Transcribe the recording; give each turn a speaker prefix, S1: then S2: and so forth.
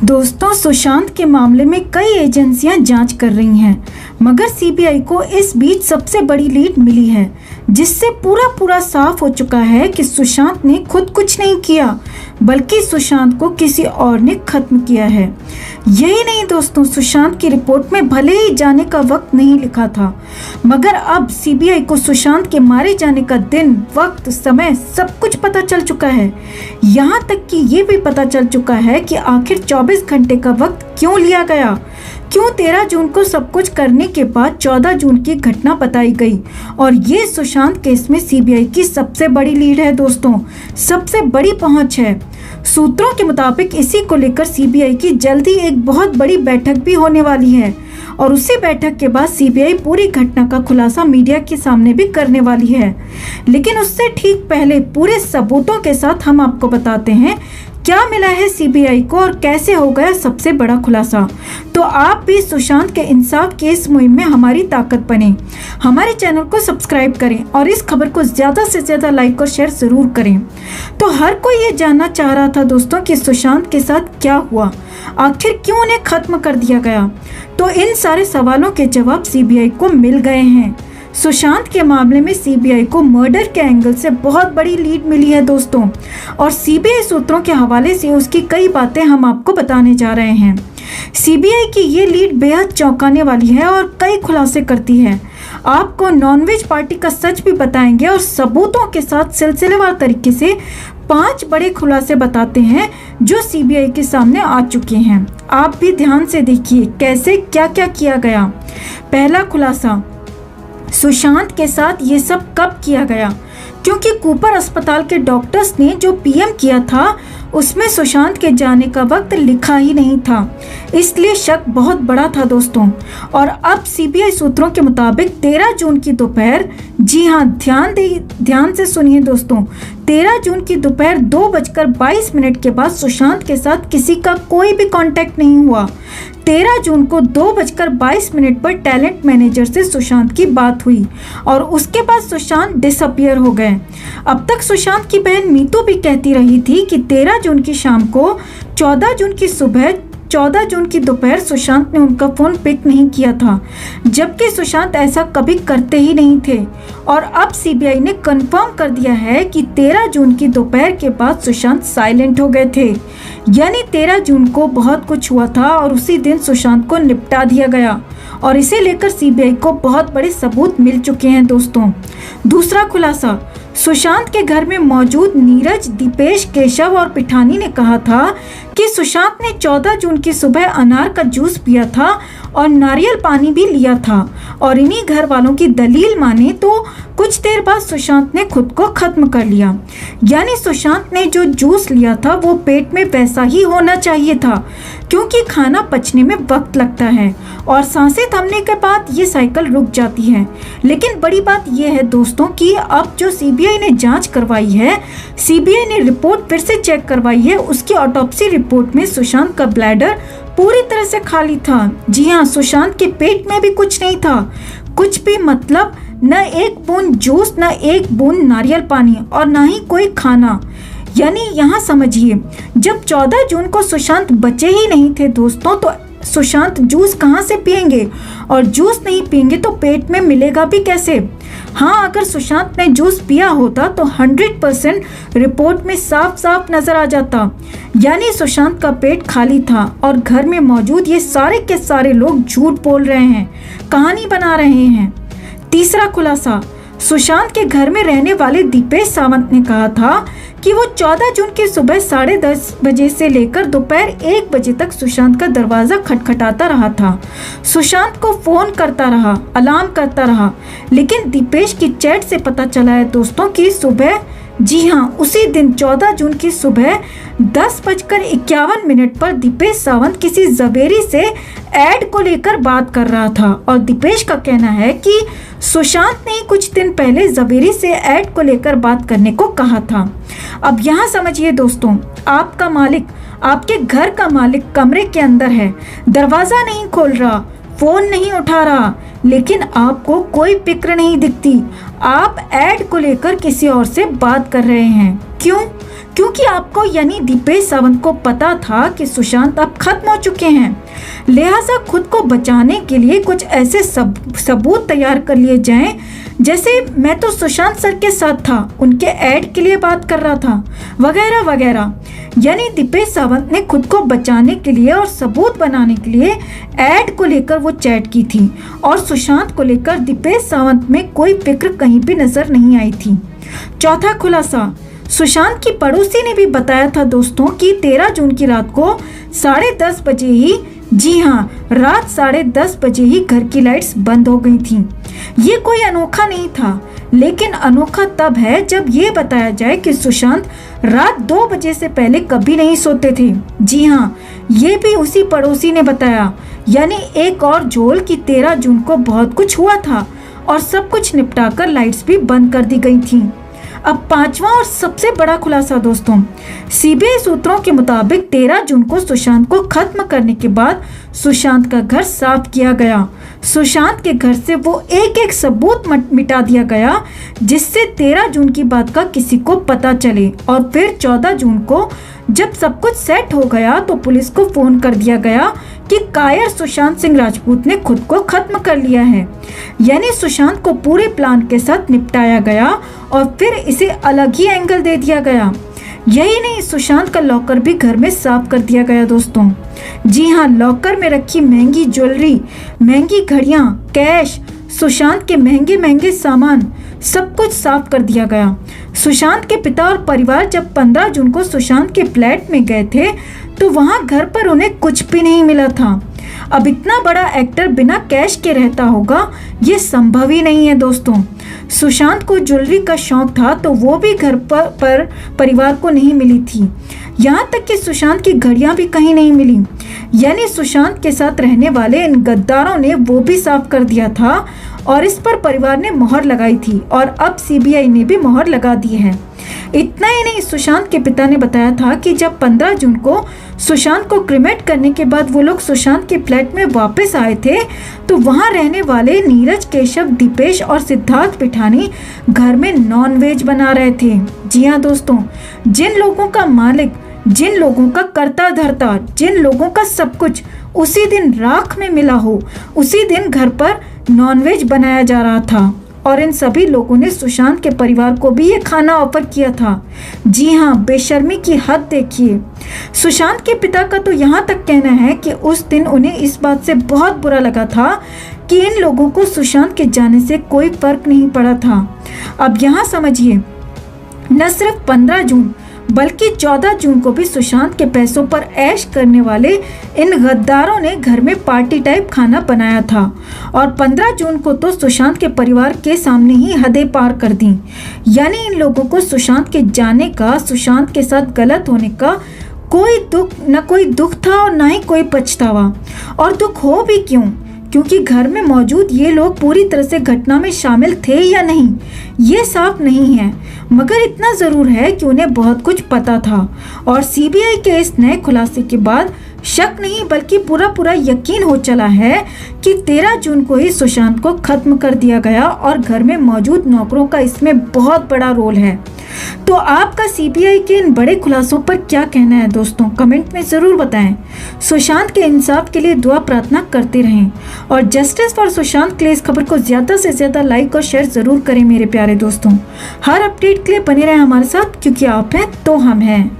S1: दोस्तों, सुशांत के मामले में कई एजेंसियां जांच कर रही हैं, मगर सीबीआई को इस बीच सबसे बड़ी लीड मिली है, जिससे पूरा साफ हो चुका है कि सुशांत ने खुद कुछ नहीं किया, बल्कि सुशांत को किसी और ने खत्म किया है। यही नहीं दोस्तों, सुशांत की रिपोर्ट में भले ही जाने का वक्त नहीं लिखा था, मगर अब सीबीआई को सुशांत के मारे जाने का दिन, वक्त, समय सब कुछ पता चल चुका है। यहाँ तक कि ये भी पता चल चुका है कि आखिर 24 घंटे का वक्त क्यों लिया गया, क्यों 13 जून को सब कुछ करने के बाद 14 जून की घटना बताई गई। और ये सुशांत केस में सीबीआई की सबसे बड़ी लीड है दोस्तों, सबसे बड़ी पहुंच है। सूत्रों के मुताबिक इसी को लेकर सीबीआई की जल्दी एक बहुत बड़ी बैठक भी होने वाली है, और उसी बैठक के बाद सीबीआई पूरी घटना का खुलासा मीडिया के सामने भी करने वाली है। लेकिन उससे ठीक पहले पूरे सबूतों के साथ हम आपको बताते हैं क्या मिला है सीबीआई को और कैसे हो गया सबसे बड़ा खुलासा। तो आप भी सुशांत के इंसाफ की इस मुहिम में हमारी ताकत बने। हमारे चैनल को सब्सक्राइब करें और इस खबर को ज़्यादा से ज़्यादा लाइक और शेयर ज़रूर करें। तो हर कोई ये जानना चाह रहा था दोस्तों कि सुशांत के साथ क्या हुआ, आखिर क्यों उन्हें खत्म कर दिया गया। तो इन सारे सवालों के जवाब सीबीआई को मिल गए हैं। सुशांत के मामले में सीबीआई को मर्डर के एंगल से बहुत बड़ी लीड मिली है दोस्तों, और सीबीआई सूत्रों के हवाले से उसकी कई बातें हम आपको बताने जा रहे हैं। सीबीआई की ये लीड बेहद चौंकाने वाली है और कई खुलासे करती है। आपको नॉनवेज पार्टी का सच भी बताएंगे और सबूतों के साथ सिलसिलेवार तरीके से 5 बड़े खुलासे बताते हैं जो सीबीआई के सामने आ चुके हैं। आप भी ध्यान से देखिए कैसे क्या क्या किया गया। पहला खुलासा, सुशांत के साथ ये सब कब किया गया, क्योंकि कूपर अस्पताल के डॉक्टर्स ने जो पीएम किया था उसमें सुशांत के जाने का वक्त लिखा ही नहीं था, इसलिए शक बहुत बड़ा था दोस्तों। और अब सीबीआई सूत्रों के मुताबिक 13 जून की दोपहर, जी हाँ ध्यान से सुनिए दोस्तों, 13 जून की दोपहर 2:22 के बाद सुशांत के साथ किसी का कोई भी कांटेक्ट नहीं हुआ। 13 जून को 2:22 पर टैलेंट मैनेजर से सुशांत की बात हुई और उसके बाद सुशांत डिसअपियर हो गए। अब तक सुशांत की बहन मीतू भी कहती रही थी कि 13 जून की शाम को, 14 जून की सुबह, 14 जून की दोपहर सुशांत ने उनका फ़ोन पिक नहीं किया था, जबकि सुशांत ऐसा कभी करते ही नहीं थे। और अब सीबीआई ने कंफर्म कर दिया है कि 13 जून की दोपहर के बाद सुशांत साइलेंट हो गए थे, यानी 13 जून को बहुत कुछ हुआ था और उसी दिन सुशांत को निपटा दिया गया, और इसे लेकर सीबीआई को बहुत बड़े सबूत मिल चुके हैं दोस्तों। दूसरा खुलासा, सुशांत के घर में मौजूद नीरज, दीपेश, केशव और पिठानी ने कहा था कि सुशांत ने 14 जून की सुबह अनार का जूस पिया था और नारियल पानी भी लिया था, और इन्हीं घर वालों की दलील माने तो कुछ देर बाद सुशांत ने खुद को खत्म कर लिया। यानी सुशांत ने जो जूस लिया था वो पेट में वैसा ही होना चाहिए था, क्योंकि खाना पचने में वक्त लगता है और सांसें थमने के बाद ये साइकिल रुक जाती है। लेकिन बड़ी बात यह है दोस्तों कि अब जो सीबीआई ने जांच करवाई है, सीबीआई ने रिपोर्ट फिर से चेक करवाई है, उसकी ऑटोप्सी रिपोर्ट में सुशांत का ब्लैडर पूरी तरह से खाली था। जी हाँ, सुशांत के पेट में भी कुछ नहीं था, कुछ भी मतलब न एक बूंद जूस, न एक बूंद नारियल पानी और न ही कोई खाना। यानी यहाँ समझिए, जब 14 जून को सुशांत बचे ही नहीं थे दोस्तों, तो सुशांत जूस कहाँ से पिएंगे, और जूस नहीं पिएंगे तो पेट में मिलेगा भी कैसे। हाँ, अगर सुशांत ने जूस पिया होता तो 100% रिपोर्ट में साफ साफ नजर आ जाता, यानी सुशांत का पेट खाली था और घर में मौजूद ये सारे के सारे लोग झूठ बोल रहे हैं, कहानी बना रहे हैं। तीसरा खुलासा, सुशांत के घर में रहने वाले दीपेश सावंत ने कहा था कि वो 14 जून की सुबह 10:30 बजे से लेकर दोपहर 1 बजे तक सुशांत का दरवाज़ा खटखटाता रहा था। सुशांत को फ़ोन करता रहा, अलार्म करता रहा, लेकिन दीपेश की चैट से पता चला है दोस्तों कि सुबह, जी हाँ, उसी दिन 14 जून की सुबह 10:51 पर दीपेश सावंत किसी जवेरी से ऐड को लेकर बात कर रहा था, और दीपेश का कहना है कि सुशांत ने कुछ दिन पहले जवेरी से ऐड को लेकर बात करने को कहा था। अब यहाँ समझिए दोस्तों, आपका मालिक, आपके घर का मालिक कमरे के अंदर है, दरवाज़ा नहीं खोल रहा, फ़ोन नहीं उठा रहा, लेकिन आपको कोई फिक्र नहीं दिखती। आप ऐड को लेकर किसी और से बात कर रहे हैं। क्यों? क्योंकि आपको यानी दीपेश सावंत को पता था कि सुशांत अब खत्म हो चुके हैं, लिहाजा खुद को बचाने के लिए कुछ ऐसे सबूत तैयार कर लिए जाएं, जैसे मैं तो सुशांत सर के साथ था, उनके ऐड के लिए बात कर रहा था, वगैरह वगैरह। यानी दीपेश सावंत ने खुद को बचाने के लिए और सबूत बनाने के लिए ऐड को लेकर वो चैट की थी और सुशांत को लेकर दीपेश सावंत में कोई फिक्र कहीं भी नजर नहीं आई थी। चौथा खुलासा, सुशांत की पड़ोसी ने भी बताया था दोस्तों कि 13 जून की रात को 10:30 बजे ही, जी हाँ, रात 10:30 बजे ही घर की लाइट्स बंद हो गई थीं। ये कोई अनोखा नहीं था, लेकिन अनोखा तब है जब ये बताया जाए कि सुशांत रात 2 बजे से पहले कभी नहीं सोते थे। जी हाँ, ये भी उसी पड़ोसी ने बताया। यानी एक और झोल कि 13 जून को बहुत कुछ हुआ था और सब कुछ निपटाकर लाइट्स भी बंद कर दी गई थीं। अब पांचवा और सबसे बड़ा खुलासा दोस्तों, सीबीआई सूत्रों के मुताबिक 13 जून को सुशांत को खत्म करने के बाद सुशांत का घर साफ किया गया। सुशांत के घर से वो एक एक सबूत मिटा दिया गया, जिससे 13 जून की बात का किसी को पता चले। और फिर 14 जून को जब सब कुछ सेट हो गया तो पुलिस को फोन कर दिया गया कि कायर सुशांत सिंह राजपूत ने खुद को खत्म कर लिया है। यानी सुशांत को पूरे प्लान के साथ निपटाया गया और फिर इसे अलग ही एंगल दे दिया गया। यही नहीं, सुशांत का लॉकर भी घर में साफ कर दिया गया दोस्तों। जी हाँ, लॉकर में रखी महंगी ज्वेलरी, महंगी घड़ियां, कैश, सुशांत के महंगे महंगे सामान, सब कुछ साफ कर दिया गया। सुशांत के पिता और परिवार जब 15 जून को सुशांत के फ्लैट में गए थे तो वहां घर पर उन्हें कुछ भी नहीं मिला था। अब इतना बड़ा एक्टर बिना कैश के रहता होगा, ये संभव ही नहीं है दोस्तों। सुशांत को ज्वेलरी का शौक था तो वो भी घर पर परिवार को नहीं मिली थी। यहाँ तक कि सुशांत की घड़ियां भी कहीं नहीं मिली। यानी सुशांत के साथ रहने वाले इन गद्दारों ने वो भी साफ कर दिया था और इस पर परिवार ने मोहर लगाई थी और अब सीबीआई ने भी मोहर लगा दी है। इतना ही नहीं, सुशांत के पिता ने बताया था कि जब 15 जून को सुशांत को क्रिमेट करने के बाद वो लोग सुशांत के फ्लैट में वापस आए थे तो वहां रहने वाले नीरज, केशव, दीपेश और सिद्धार्थ पिठानी घर में नॉनवेज बना रहे थे। जी हाँ दोस्तों, जिन लोगों का मालिक, जिन लोगों का कर्ता धर्ता, जिन लोगों का सब कुछ उसी दिन राख में मिला हो, उसी दिन घर पर नॉनवेज बनाया जा रहा था और इन सभी लोगों ने सुशांत के परिवार को भी ये खाना ऑफर किया था। जी हाँ, बेशर्मी की हद देखिए। सुशांत के पिता का तो यहाँ तक कहना है कि उस दिन उन्हें इस बात से बहुत बुरा लगा था कि इन लोगों को सुशांत के जाने से कोई फर्क नहीं पड़ा था। अब यहाँ समझिए, न सिर्फ 15 जून बल्कि 14 जून को भी सुशांत के पैसों पर ऐश करने वाले इन गद्दारों ने घर में पार्टी टाइप खाना बनाया था और 15 जून को तो सुशांत के परिवार के सामने ही हदें पार कर दी। यानी इन लोगों को सुशांत के जाने का, सुशांत के साथ गलत होने का कोई दुख था और ना ही कोई पछतावा। और दुख हो भी क्यों, क्योंकि घर में मौजूद ये लोग पूरी तरह से घटना में शामिल थे या नहीं ये साफ नहीं है, मगर इतना जरूर है कि उन्हें बहुत कुछ पता था। और सीबीआई के इस नए खुलासे के बाद शक नहीं बल्कि पूरा यकीन हो चला है कि 13 जून को ही सुशांत को खत्म कर दिया गया और घर में मौजूद नौकरों का इसमें बहुत बड़ा रोल है। तो आपका सीबीआई के इन बड़े खुलासों पर क्या कहना है दोस्तों, कमेंट में जरूर बताएं। सुशांत के इंसाफ के लिए दुआ प्रार्थना करते रहें और जस्टिस फॉर सुशांत के लिए इस खबर को ज्यादा से ज्यादा लाइक और शेयर जरूर करें मेरे प्यारे दोस्तों। हर अपडेट के लिए बने रहें हमारे साथ, क्योंकि आप हैं तो हम हैं।